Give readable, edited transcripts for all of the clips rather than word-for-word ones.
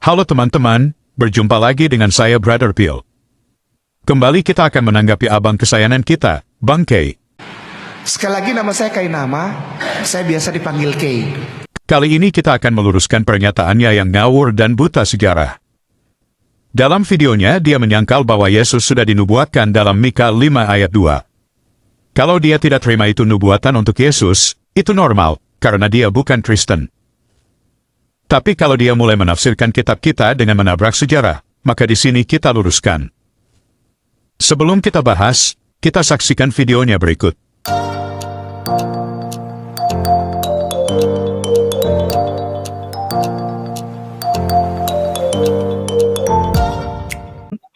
Halo teman-teman, berjumpa lagi dengan saya Brother Phil. Kembali kita akan menanggapi abang kesayangan kita, Bang Kay. Sekali lagi nama saya Kainama, saya biasa dipanggil Kay. Kali ini kita akan meluruskan pernyataannya yang ngawur dan buta sejarah. Dalam videonya, dia menyangkal bahwa Yesus sudah dinubuatkan dalam Mika 5 ayat 2. Kalau dia tidak terima itu nubuatan untuk Yesus, itu normal, karena dia bukan Kristen. Tapi kalau dia mulai menafsirkan kitab kita dengan menabrak sejarah, maka di sini kita luruskan. Sebelum kita bahas, kita saksikan videonya berikut.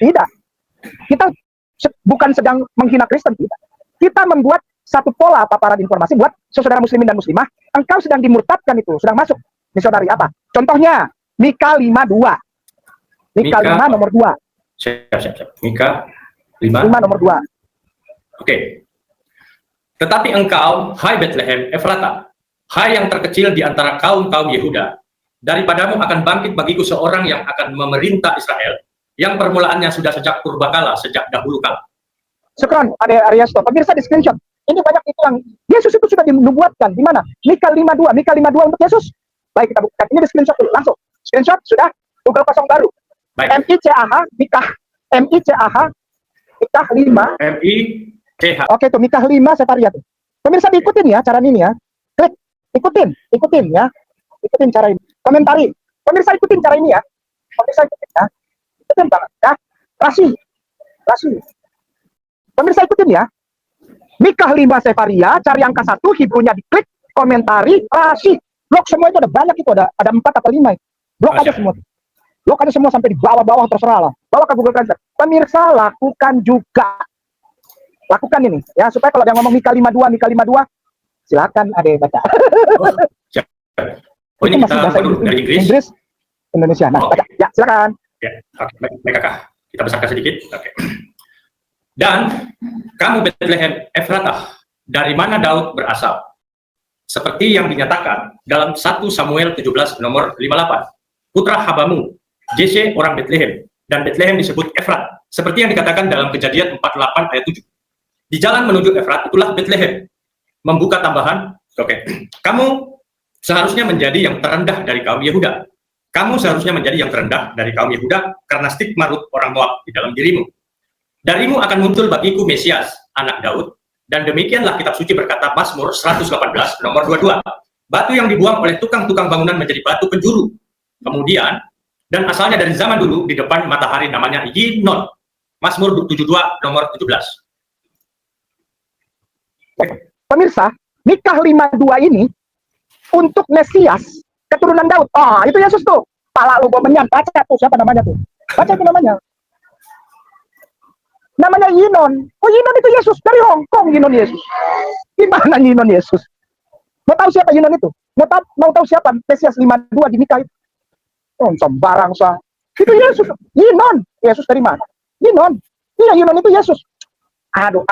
Tidak. Kita bukan sedang menghina Kristen, tidak. Kita membuat satu pola paparan informasi buat saudara muslimin dan muslimah. Engkau sedang dimurtadkan itu, sedang masuk. Ini saudari apa? Contohnya, Mika 5:2. Mika 5 nomor 2. Siap. Mika 5 nomor 2. Oke. Tetapi engkau, hai Bethlehem Efrata, hai yang terkecil di antara kaum-kaum Yehuda, daripadamu akan bangkit bagiku seorang yang akan memerintah Israel, yang permulaannya sudah sejak purbakala, sejak dahulu kala. Sekarang ada Aryasto, pemirsa di screenshot. Ini banyak itu yang Yesus itu sudah dinubuatkan. Di mana? Mika 5:2. Mika 5:2 untuk Yesus. Baik, kita buka. Ini di screenshot dulu, langsung. Screenshot sudah, Google kosong baru. Baik. MICAH, Mika 5. MICH. Oke, tuh Mika 5 Sefaria tuh. Pemirsa diikutin ya cara ini ya. Klik, ikutin ya. Ikutin cara ini. Komentari. Pemirsa ikutin cara ini ya. Pemirsa ikutin ya. Ikutin banget ya. Rasi. Pemirsa ikutin ya. Mika 5 Sefaria, cari angka 1, Hebrew-nya diklik, komentari, rasi. Blok semua itu ada banyak itu, ada 4 atau 5. Blok aja semua. Blok aja semua sampai di bawah-bawah, terserah lah. Bawa ke Google Translate. Pemirsa lakukan juga. Lakukan ini ya, supaya kalau dia ngomong Mika 5:2, silakan ada baca. Siap. Oh, ini kita baru dari Inggris. Indonesia. Nah, baca. Ya, silakan. Ya, oke. Baik kakak. Kita besarkan sedikit. Oke. Dan kamu Bethlehem Efratah, dari mana Daud berasal? Seperti yang dinyatakan dalam 1 Samuel 17 nomor 58. Putra Habamu, Jese orang Bethlehem, dan Bethlehem disebut Efrat, seperti yang dikatakan dalam Kejadian 48 ayat 7. Di jalan menuju Efrat itulah Bethlehem. Membuka tambahan, oke. Kamu seharusnya menjadi yang terendah dari kaum Yehuda. Kamu seharusnya menjadi yang terendah dari kaum Yehuda karena stigma Rut orang Moab di dalam dirimu. Darimu akan muncul bagiku Mesias, anak Daud, dan demikianlah kitab suci berkata Mazmur 118 nomor 22. Batu yang dibuang oleh tukang-tukang bangunan menjadi batu penjuru. Kemudian, dan asalnya dari zaman dulu, di depan matahari namanya Yinon. Mazmur 72 nomor 17. Pemirsa, Mika 5:2 ini untuk Mesias, keturunan Daud. Oh, itu Yesus tuh. Pala lu menyan, baca tuh, siapa namanya tuh? Baca itu namanya. Namanya Yinon. Oh, Yinon itu Yesus dari Hong Kong. Yinon Yesus. Gimana Yinon Yesus? Mau tahu siapa Yinon itu? Mau tahu siapa Mesias 5:2 di Mika itu? Oh, sembarang sah. Itu Yesus. Yinon. Yesus dari mana? Yinon. Iya, Yinon itu Yesus. Aduh.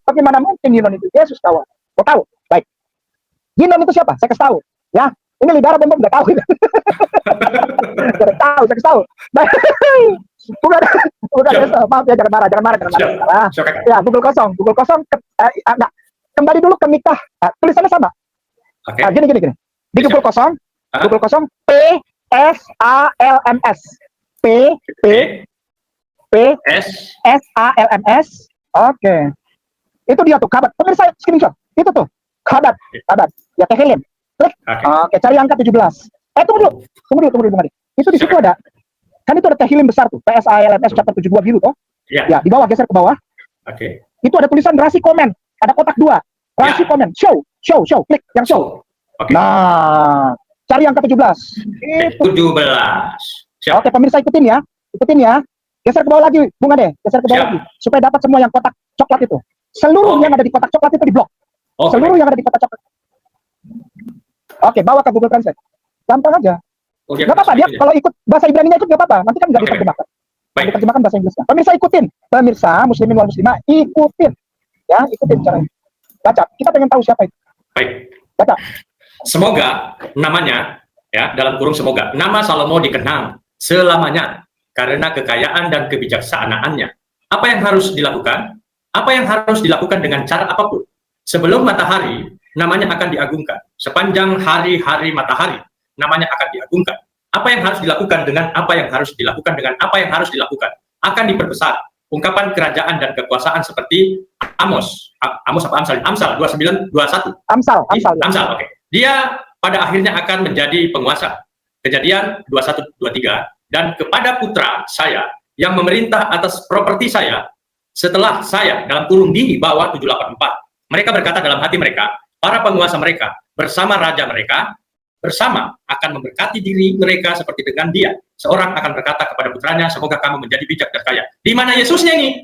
Bagaimana mungkin Yinon itu Yesus, kawan? Mau tahu? Baik. Yinon itu siapa? Saya kasih tahu. Ya, ini lidara bom nggak tahu. Udah tahu, saya kasih tahu. Baik. Bukan, maaf ya, jangan marah. Ya, Google kosong. Enggak. Kembali dulu ke Mika. Tulisannya sama. Oke. Gini. Di Google kosong, PSALMS. PSALMS. Oke. Itu dia tuh, kabat. Pemirsa screenshot. Itu tuh, kabat. Ya, Tehillim. Klik. Oke, cari angka 17. Tunggu dulu. Itu di situ ada. Kan itu ada Tehillim besar tuh, PSALMS chapter 72 biru toh? Ya. Ya, di bawah, geser ke bawah. Oke. Itu ada tulisan rasi komen, ada kotak 2. Rasi komen, show, klik yang show. Oke. Nah, cari angka 17. Itu. 17. Siap. Oke, pemirsa ikutin ya. Geser ke bawah lagi, Bung Ade, geser ke bawah lagi supaya dapat semua yang kotak coklat itu. Seluruh yang ada di kotak coklat itu diblok. Seluruh yang ada di kotak coklat. Oke, bawa ke Google Translate. Gampang aja. Gak apa-apa, dia kalau ikut bahasa Ibrani-nya ikut gak apa-apa, nanti kan nggak diterjemahkan. Diterjemahkan bahasa Inggrisnya. Pemirsa ikutin, muslimin wal muslimah ikutin, ya ikutin caranya. Baca, kita pengen tahu siapa itu. Baik. Baca. Semoga namanya, ya dalam kurung semoga, nama Salomo dikenang selamanya karena kekayaan dan kebijaksanaannya. Apa yang harus dilakukan? Apa yang harus dilakukan dengan cara apapun? Sebelum matahari, namanya akan diagungkan. Sepanjang hari-hari matahari, namanya akan diagungkan. Apa yang harus dilakukan dengan apa yang harus dilakukan dengan apa yang harus dilakukan akan diperbesar. Ungkapan kerajaan dan kekuasaan seperti Amos apa Amsal 29:21. Amsal. Amsal, oke. Dia pada akhirnya akan menjadi penguasa. Kejadian 21:23, dan kepada putra saya yang memerintah atas properti saya setelah saya dalam kurung di bawah 784. Mereka berkata dalam hati mereka, para penguasa mereka bersama raja mereka bersama akan memberkati diri mereka seperti dengan dia. Seorang akan berkata kepada putranya, semoga kamu menjadi bijak dan kaya. Di mana Yesusnya ini?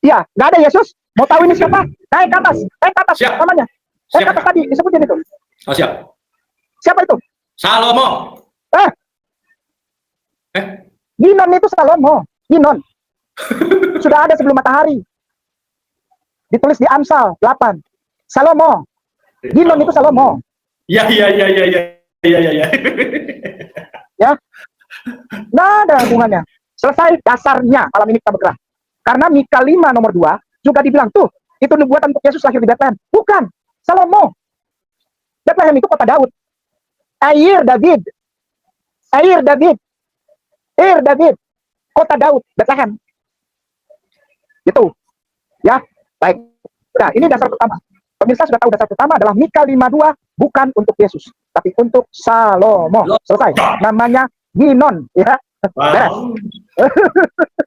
Iya, nggak ada Yesus. Mau tahu ini siapa? Naik ke atas Siap. namanya. Naik ke Siap. atas tadi, disebutin itu. Oh, siap. Siapa itu? Salomo. Eh, Ginon itu Salomo. Ginon. Sudah ada sebelum matahari. Ditulis di Amsal 8. Salomo. Ginon itu Salomo. Ya. Ya, nggak ada hubungannya. Selesai dasarnya malam ini kita bergerak. Karena Mika 5 nomor 2 juga dibilang, tuh, itu nubuatan untuk Yesus lahir di Bethlehem. Bukan, Salomo. Bethlehem itu kota Daud. Air David. Kota Daud, Bethlehem. Gitu. Ya, baik. Nah, ini dasar pertama. Pemirsa sudah tahu dasar pertama adalah Mika 5:2 bukan untuk Yesus, tapi untuk Salomo. Selesai. Namanya Ginon, ya. Beres. Wow.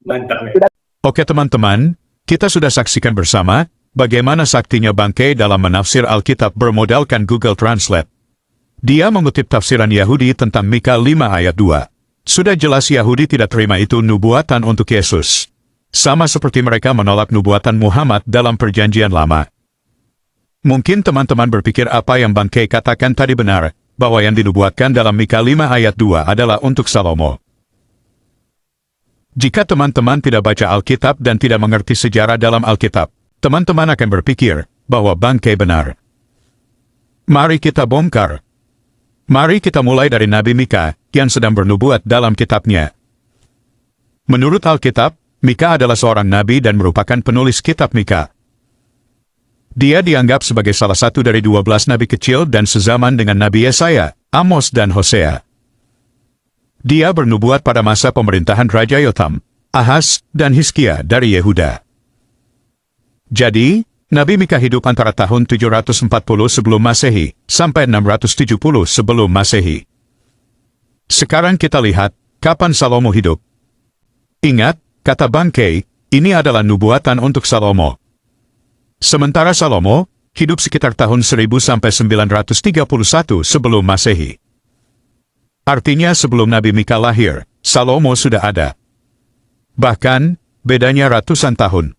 Mantap nih. Oke teman-teman, kita sudah saksikan bersama bagaimana saktinya bangkai dalam menafsir Alkitab bermodalkan Google Translate. Dia mengutip tafsiran Yahudi tentang Mika 5 ayat 2. Sudah jelas Yahudi tidak terima itu nubuatan untuk Yesus. Sama seperti mereka menolak nubuatan Muhammad dalam Perjanjian Lama. Mungkin teman-teman berpikir apa yang bangkai katakan tadi benar, bahwa yang dinubuatkan dalam Mika 5 ayat 2 adalah untuk Salomo. Jika teman-teman tidak baca Alkitab dan tidak mengerti sejarah dalam Alkitab, teman-teman akan berpikir bahwa bangkai benar. Mari kita bongkar. Mari kita mulai dari Nabi Mika yang sedang bernubuat dalam kitabnya. Menurut Alkitab, Mika adalah seorang nabi dan merupakan penulis kitab Mika. Dia dianggap sebagai salah satu dari 12 nabi kecil dan sezaman dengan Nabi Yesaya, Amos dan Hosea. Dia bernubuat pada masa pemerintahan Raja Yotam, Ahaz, dan Hizkia dari Yehuda. Jadi, Nabi Mika hidup antara tahun 740 sebelum Masehi sampai 670 sebelum Masehi. Sekarang kita lihat kapan Salomo hidup. Ingat, kata bangkai, ini adalah nubuatan untuk Salomo. Sementara Salomo hidup sekitar tahun 1000 sampai 931 sebelum Masehi. Artinya sebelum Nabi Mika lahir, Salomo sudah ada. Bahkan, bedanya ratusan tahun.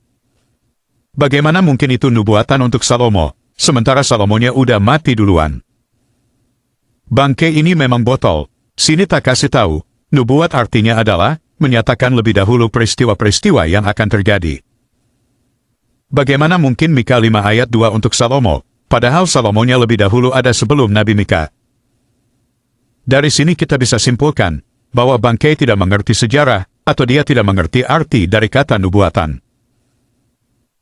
Bagaimana mungkin itu nubuatan untuk Salomo, sementara Salomonya udah mati duluan? Bangkai ini memang botol. Sini tak kasih tahu, nubuat artinya adalah menyatakan lebih dahulu peristiwa-peristiwa yang akan terjadi. Bagaimana mungkin Mika 5 ayat 2 untuk Salomo, padahal Salomonya lebih dahulu ada sebelum Nabi Mika? Dari sini kita bisa simpulkan, bahwa bangkai tidak mengerti sejarah, atau dia tidak mengerti arti dari kata nubuatan.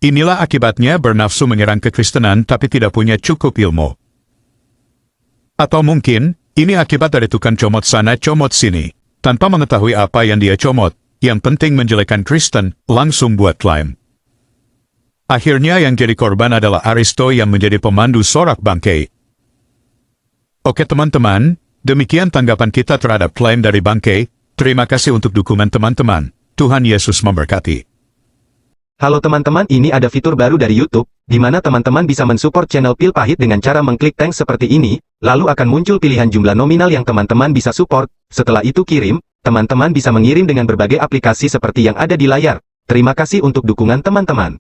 Inilah akibatnya bernafsu menyerang kekristenan tapi tidak punya cukup ilmu. Atau mungkin, ini akibat dari tukang comot sana comot sini, tanpa mengetahui apa yang dia comot, yang penting menjelekkan Kristen, langsung buat klaim. Akhirnya yang jadi korban adalah Aristo yang menjadi pemandu sorak bangkai. Oke teman-teman, demikian tanggapan kita terhadap klaim dari bangkai. Terima kasih untuk dukungan teman-teman. Tuhan Yesus memberkati. Halo teman-teman, ini ada fitur baru dari YouTube, di mana teman-teman bisa mensupport channel Pil Pahit dengan cara mengklik thanks seperti ini, lalu akan muncul pilihan jumlah nominal yang teman-teman bisa support. Setelah itu kirim, teman-teman bisa mengirim dengan berbagai aplikasi seperti yang ada di layar. Terima kasih untuk dukungan teman-teman.